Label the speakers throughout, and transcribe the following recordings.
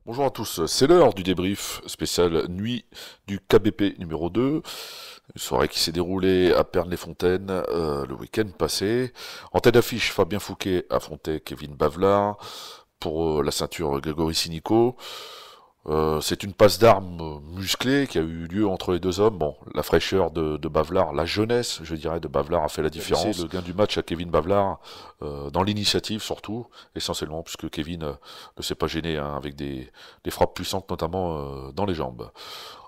Speaker 1: Bonjour à tous, c'est l'heure du débrief spécial nuit du KBP numéro 2, une soirée qui s'est déroulée à Pernes-les-Fontaines le week-end passé. En tête d'affiche, Fabien Fouquet affrontait Kevin Bavlar pour la ceinture Grégory Sinico. C'est une passe d'armes musclée qui a eu lieu entre les deux hommes. Bon, la fraîcheur de Bavlar, la jeunesse, je dirais, de Bavlar a fait la différence. Le gain du match à Kevin Bavlar, dans l'initiative surtout, essentiellement, puisque Kevin ne s'est pas gêné avec des frappes puissantes, notamment dans les jambes.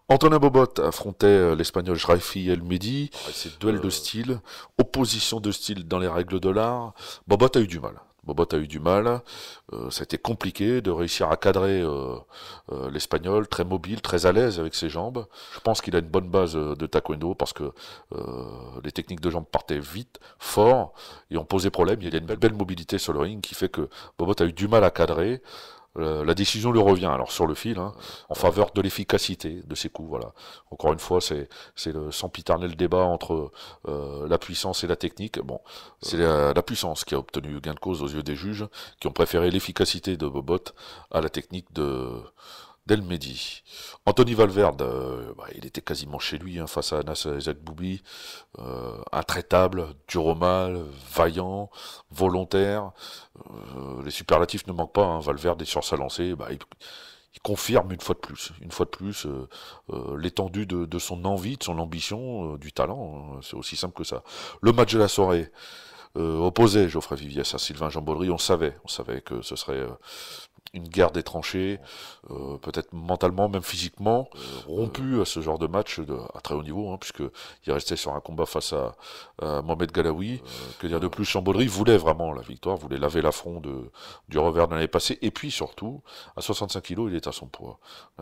Speaker 1: Antonin Bobot affrontait l'Espagnol Jraifi El Mehdi. C'est duel de style, opposition de style dans les règles de l'art. Bobot a eu du mal. Ça a été compliqué de réussir à cadrer l'Espagnol, très mobile, très à l'aise avec ses jambes. Je pense qu'il a une bonne base de taekwondo parce que les techniques de jambes partaient vite, fort, et ont posé problème. Il y a une belle mobilité sur le ring qui fait que Bobot a eu du mal à cadrer. La décision lui revient alors sur le fil, en faveur de l'efficacité de ses coups. Voilà. Encore une fois, c'est le sempiternel débat entre la puissance et la technique. Bon, c'est la puissance qui a obtenu gain de cause aux yeux des juges, qui ont préféré l'efficacité de Bobot à la technique d'El Mehdi. Anthony Valverde, il était quasiment chez lui face à Anas Ezekboubi, intraitable, dur au mal, vaillant, volontaire. Les superlatifs ne manquent pas. Valverde est sur sa lancée. Il confirme une fois de plus, l'étendue de son envie, de son ambition, du talent. C'est aussi simple que ça. Le match de la soirée opposait Geoffrey Viviès à Sylvain Jambollery. On savait que ce serait une guerre des tranchées, peut-être mentalement, même physiquement, rompu à ce genre de match à très haut niveau, puisque il restait sur un combat face à Mohamed Galaoui. Que dire de plus, Chambollery voulait vraiment la victoire, voulait laver l'affront du revers de l'année passée, et puis surtout, à 65 kilos, il est à son poids.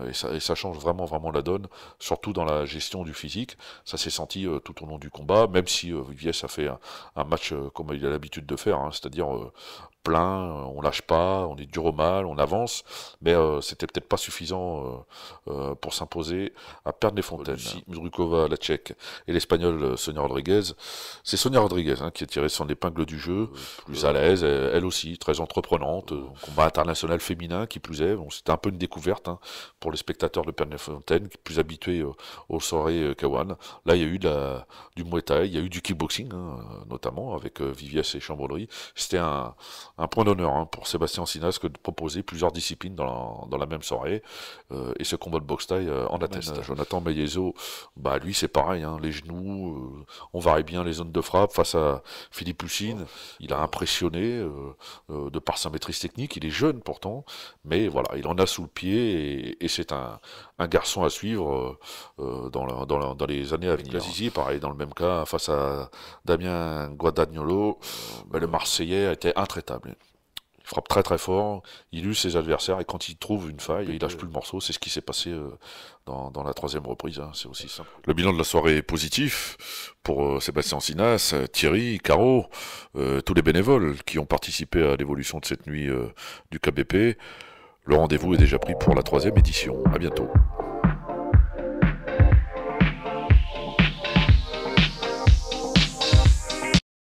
Speaker 1: Et ça change vraiment la donne, surtout dans la gestion du physique. Ça s'est senti tout au long du combat, même si Viviès a fait un match comme il a l'habitude de faire, c'est-à-dire plein, on lâche pas, on est dur au mal, on avance, mais c'était peut-être pas suffisant pour s'imposer à Pernes-les-Fontaines. Muzrukova, la Tchèque, et l'Espagnole Sonia Rodriguez. C'est Sonia Rodriguez qui a tiré son épingle du jeu, plus à l'aise, elle aussi, très entreprenante, combat international féminin qui plus est. Bon, c'était un peu une découverte pour les spectateurs de Pernes-les-Fontaines, plus habitués aux soirées Kawan. Là, il y a eu du Muay Thai, il y a eu du kickboxing, notamment avec Viviès et Chambollery. C'était un point d'honneur pour Sébastien Sinas que de proposer plusieurs disciplines dans la même soirée, et ce combat de boxe taille en atteste. Jonathan Mayezo, lui c'est pareil, les genoux, on varie bien les zones de frappe face à Philippe Lucine. Il a impressionné de par sa maîtrise technique, il est jeune pourtant, mais voilà, il en a sous le pied, et c'est un garçon à suivre dans les années à venir. Lazizi, pareil, dans le même cas, face à Damien Guadagnolo, le Marseillais a été intraitable. Il frappe très très fort, il use ses adversaires, et quand il trouve une faille, il lâche plus le morceau. C'est ce qui s'est passé dans la troisième reprise, c'est aussi simple. Le bilan de la soirée est positif pour Sébastien Sinas, Thierry, Caro, tous les bénévoles qui ont participé à l'évolution de cette nuit du KBP. Le rendez-vous est déjà pris pour la troisième édition. À bientôt.